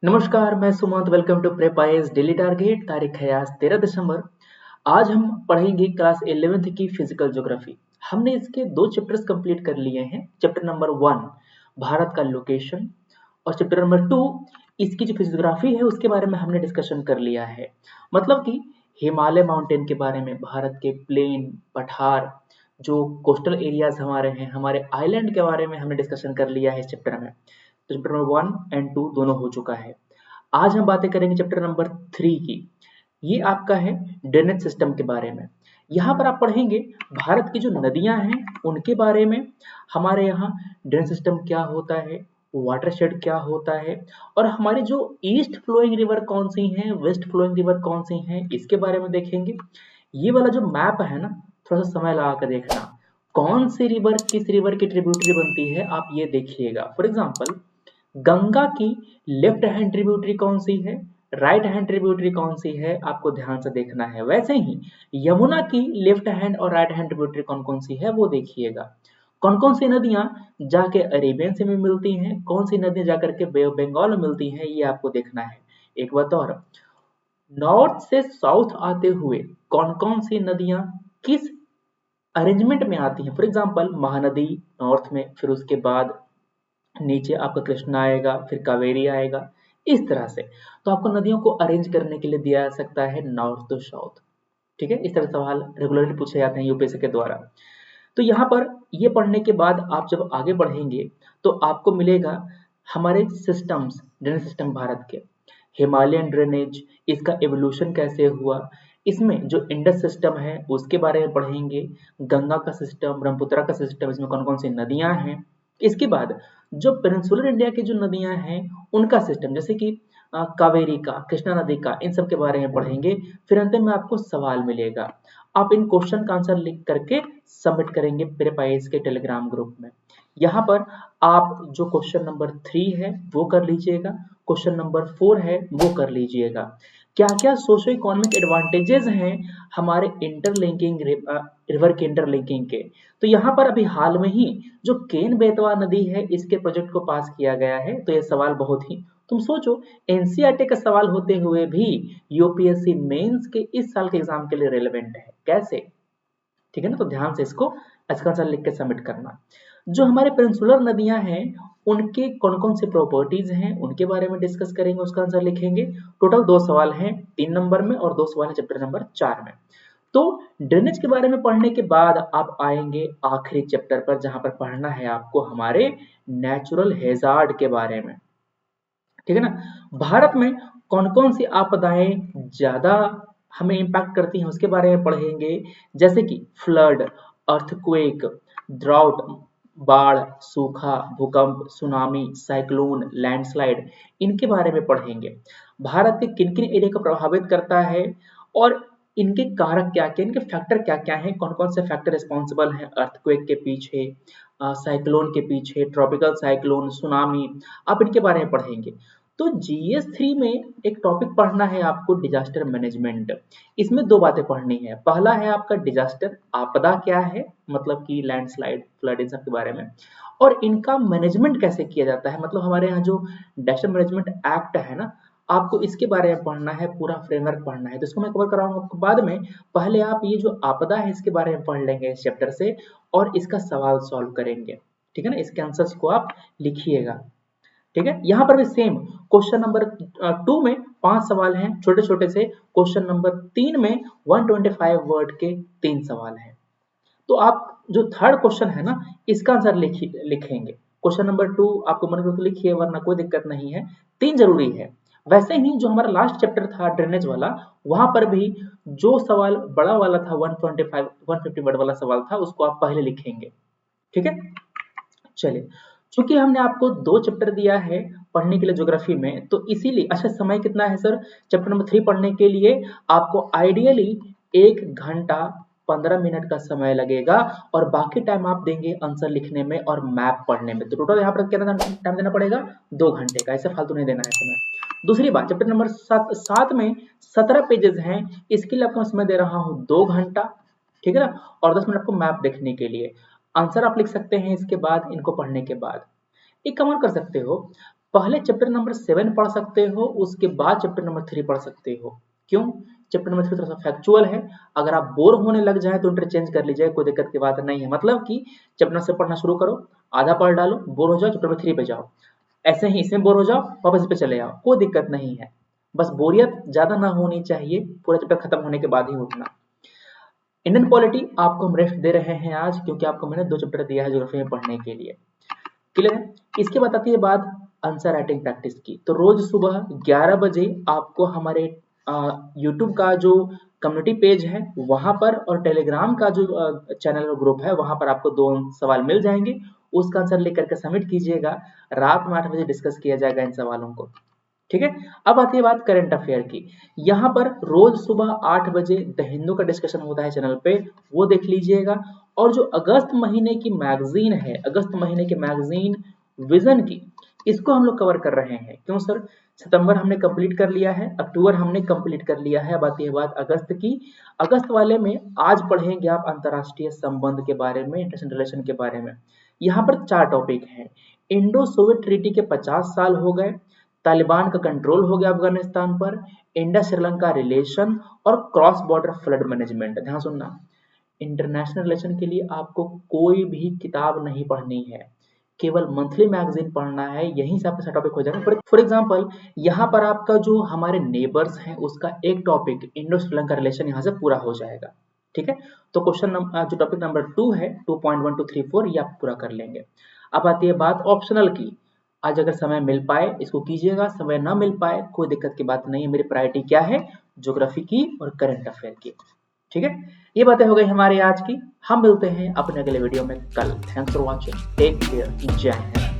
नमस्कार, मैं Sumant. Welcome to prep IAS daily target. तारीख है आज 13 दिसंबर। आज हम पढ़ेंगे क्लास 11th की फिजिकल ज्योग्राफी। हमने इसके दो चैप्टर्स कंप्लीट कर लिए हैं। चैप्टर नंबर 1 भारत का लोकेशन और चैप्टर नंबर 2 इसकी जो फिजियोग्राफी है उसके बारे में हमने डिस्कशन कर लिया है। मतलब कि हिमालय माउंटेन के बारे में, भारत के प्लेन, पठार, जो कोस्टल एरियाज हमारे हैं, हमारे आइलैंड के बारे में हमने डिस्कशन कर लिया है इस चैप्टर में। तो चैप्टर नंबर 1 एंड 2 दोनों हो चुका है। आज हम बातें करेंगे चैप्टर नंबर 3 की। ये आपका है ड्रेनेज सिस्टम के बारे में। यहाँ पर आप पढ़ेंगे भारत की जो नदियां हैं उनके बारे में, हमारे यहाँ ड्रेनेज सिस्टम क्या होता है, वाटरशेड क्या होता है, और हमारी जो ईस्ट फ्लोइंग रिवर कौन सी हैं, वेस्ट फ्लोइंग रिवर कौन सी हैं, इसके बारे में देखेंगे। ये वाला जो मैप है ना, थोड़ा सा समय लगा कर देखना, कौन सी रिवर किस रिवर की ट्रिब्यूटरी बनती है आप ये देखिएगा। फॉर एग्जाम्पल, गंगा की लेफ्ट हैंड ट्रिब्यूटरी कौन सी है, राइट हैंड ट्रिब्यूटरी कौन सी है, आपको ध्यान से देखना है। वैसे ही यमुना की लेफ्ट हैंड और राइट हैंड ट्रिब्यूटरी कौन कौन सी है वो देखिएगा। कौन कौन सी नदियां जाके अरेबियन सी में मिलती हैं, कौन सी नदियां जाकर के बे ऑफ बंगाल में मिलती हैं, ये आपको देखना है। एक बात और, नॉर्थ से साउथ आते हुए कौन कौन सी नदियां किस अरेंजमेंट में आती हैं। फॉर एग्जाम्पल, महानदी नॉर्थ में, फिर उसके बाद नीचे आपका कृष्णा आएगा, फिर कावेरी आएगा, इस तरह से। तो आपको नदियों को अरेंज करने के लिए दिया जा सकता है नॉर्थ टू साउथ। ठीक है, इस तरह सवाल रेगुलरली पूछे जाते हैं यूपीएससी के द्वारा। तो यहाँ पर ये पढ़ने के बाद आप जब आगे बढ़ेंगे तो आपको मिलेगा हमारे सिस्टम्स, ड्रेनेज सिस्टम भारत के। हिमालयन ड्रेनेज, इसका एवोल्यूशन कैसे हुआ, इसमें जो इंडस सिस्टम है उसके बारे में पढ़ेंगे। गंगा का सिस्टम, ब्रह्मपुत्र का सिस्टम, इसमें कौन कौन सी नदियां हैं। इसके बाद जो पेनिनसुलर इंडिया की जो नदियां हैं उनका सिस्टम, जैसे कि कावेरी का, कृष्णा नदी का, इन सब के बारे में पढ़ेंगे। फिर अंत में आपको सवाल मिलेगा, आप इन क्वेश्चन का आंसर लिख करके सबमिट करेंगे प्रेप आईएएस के टेलीग्राम ग्रुप में। यहाँ पर आप जो क्वेश्चन नंबर 3 है वो कर लीजिएगा, क्वेश्चन नंबर 4 है वो कर लीजिएगा। क्या क्या सोशो इकोनॉमिक एडवांटेजेस हैं हमारे इंटरलिंकिंग रिवर के इंटरलिंकिंग के। तो यहाँ पर अभी हाल में ही जो केन बेतवा नदी है इसके प्रोजेक्ट को पास किया गया है। तो ये सवाल बहुत ही, तुम सोचो, एनसीईआरटी का सवाल होते हुए भी यूपीएससी मेंस के इस साल के एग्जाम के लिए रेलेवेंट है, कैसे। ठीक है ना, तो ध्यान से इसको इसका आंसर लिख के सबमिट करना। जो हमारे पेनिनसुलर नदियां हैं उनके कौन कौन से प्रॉपर्टीज हैं उनके बारे में डिस्कस करेंगे, उसका आंसर लिखेंगे। टोटल 2 सवाल हैं 3 नंबर में और 2 सवाल है चैप्टर नंबर 4 में। तो ड्रेनेज के बारे में पढ़ने के बाद आप आएंगे आखिरी चैप्टर पर, जहां पर पढ़ना है आपको हमारे नेचुरल हैजार्ड के बारे में। ठीक है ना, भारत में कौन कौन सी आपदाएं ज्यादा हमें इम्पैक्ट करती हैं उसके बारे में पढ़ेंगे। जैसे कि फ्लड, अर्थक्वेक, ड्राउट, बाढ़, सूखा, भूकंप, सुनामी, साइक्लोन, लैंडस्लाइड, इनके बारे में पढ़ेंगे। भारत के किन किन एरिया को प्रभावित करता है और इनके कारक क्या क्या, इनके फैक्टर क्या क्या हैं, कौन कौन से फैक्टर रिस्पॉन्सिबल हैं अर्थक्वेक के पीछे, साइक्लोन के पीछे, ट्रॉपिकल साइक्लोन, सुनामी, आप इनके बारे में पढ़ेंगे। तो जीएस 3 में एक टॉपिक पढ़ना है आपको, डिजास्टर मैनेजमेंट। इसमें 2 बातें पढ़नी है। पहला है आपका डिजास्टर, आपदा क्या है, मतलब कि लैंडस्लाइड, फ्लड, इन सब के बारे में, और इनका मैनेजमेंट कैसे किया जाता है। मतलब हमारे यहाँ जो डिजास्टर मैनेजमेंट एक्ट है ना, आपको इसके बारे में पढ़ना है, पूरा फ्रेमवर्क पढ़ना है। तो इसको मैं कवर कराऊंगा आपको बाद में। पहले आप ये जो आपदा है इसके बारे में पढ़ लेंगे इस चैप्टर से और इसका सवाल सॉल्व करेंगे। ठीक है ना, इसके आंसर्स को आप लिखिएगा। ठीक है, यहाँ पर भी सेम क्वेश्चन नंबर 2 में 5 सवाल हैं छोटे छोटे से, क्वेश्चन नंबर 3 में 125 वर्ड के 3 सवाल हैं। तो आप जो थर्ड क्वेश्चन है ना इसका आंसर लिखेंगे। क्वेश्चन नंबर 2 आपको मन करो तो लिखिए, वरना कोई दिक्कत नहीं है, 3 जरूरी है। वैसे ही जो हमारा लास्ट चैप्टर था ड्रेनेज वाला, वहां पर भी जो सवाल बड़ा वाला था 125 150 वर्ड वाला सवाल था, उसको आप पहले लिखेंगे। ठीक है, चलिए, चूंकि हमने आपको 2 चैप्टर दिया है पढ़ने के लिए ज्योग्राफी में, तो इसीलिए, अच्छा समय कितना है सर चैप्टर नंबर 3 पढ़ने के लिए, आपको आइडियली 1 घंटा 15 मिनट का समय लगेगा और बाकी टाइम आप देंगे आंसर लिखने में और मैप पढ़ने में। तो टोटल यहाँ पर कितना टाइम देना पड़ेगा, 2 घंटे का, ऐसे फालतू नहीं देना है समय। दूसरी बात, चैप्टर नंबर 7 में 17 पेजेस हैं, इसके लिए आपको समय दे रहा हूँ 2 घंटा। ठीक है ना, और 10 मिनट आपको मैप देखने के लिए। आंसर आप लिख सकते हैं इसके बाद, इनको पढ़ने के बाद। एक काम और कर सकते हो, पहले चैप्टर नंबर 7 पढ़ सकते हो, उसके बाद चैप्टर नंबर 3 पढ़ सकते हो। क्यों? चैप्टर नंबर 3 थोड़ा सा फैक्चुअल है, अगर आप बोर होने लग जाए तो इंटरचेंज कर लीजिए, कोई दिक्कत की बात नहीं है। मतलब कि चैप्टर से पढ़ना शुरू करो, आधा पढ़ डालो, बोर हो जाओ, चैप्टर नंबर 3 पे जाओ, ऐसे ही इसमें बोर हो जाओ, वापस इस पे चले आओ, कोई दिक्कत नहीं है। बस बोरियत ज्यादा ना होनी चाहिए, पूरा चैप्टर खत्म होने के बाद ही उठना। इंडियन पॉलिटी आपको हम रेस्ट दे रहे हैं आज, क्योंकि आपको मैंने 2 चैप्टर दिया है ज्योग्राफी में पढ़ने के लिए। क्लियर है? इसके बाद आती है बात आंसर राइटिंग प्रैक्टिस की। तो रोज सुबह 11 बजे आपको हमारे यूट्यूब का जो कम्युनिटी पेज है वहां पर और टेलीग्राम का जो चैनल और ग्रुप है वहां पर आपको 2 सवाल मिल जाएंगे, उसका आंसर लेकर के सबमिट कीजिएगा। रात में 8 बजे डिस्कस किया जाएगा इन सवालों को। ठीक है, अब आती है बात करंट अफेयर की। यहाँ पर रोज सुबह 8 बजे द हिंदू का डिस्कशन होता है चैनल पे, वो देख लीजिएगा। और जो अगस्त महीने की मैगजीन है, अगस्त महीने की मैगजीन विजन की, इसको हम लोग कवर कर रहे हैं। क्यों सर? सितंबर हमने कंप्लीट कर लिया है, अक्टूबर हमने कंप्लीट कर लिया है, अब आती है बात अगस्त की। अगस्त वाले में आज पढ़ेंगे आप अंतरराष्ट्रीय संबंध के बारे में, इंटरनेशनल रिलेशन के बारे में। यहाँ पर 4 टॉपिक हैं। इंडो सोवियत ट्रीटी के 50 साल हो गए, तालिबान का कंट्रोल हो गया अफगानिस्तान पर, इंडिया श्रीलंका रिलेशन और क्रॉस बॉर्डर फ्लड मैनेजमेंट। ध्यान सुनना, इंटरनेशनल रिलेशन के लिए आपको कोई भी किताब नहीं पढ़नी है, केवल मंथली मैगजीन पढ़ना है, यहीं से आपका टॉपिक हो जाएगा। फॉर एग्जांपल यहाँ पर आपका जो हमारे नेबर्स हैं उसका एक टॉपिक इंडो श्रीलंका रिलेशन यहाँ से पूरा हो जाएगा। ठीक है, तो क्वेश्चन नंबर जो टॉपिक नंबर 2 है 2.1 2 3 4 ये आप पूरा कर लेंगे। अब आती है बात ऑप्शनल की। आज अगर समय मिल पाए इसको कीजिएगा, समय ना मिल पाए कोई दिक्कत की बात नहीं है। मेरी प्रायोरिटी क्या है? ज्योग्राफी की और करंट अफेयर की। ठीक है, ये बातें हो गई हमारी आज की। हम मिलते हैं अपने अगले वीडियो में कल। Thanks for watching, take care, Jai Hind.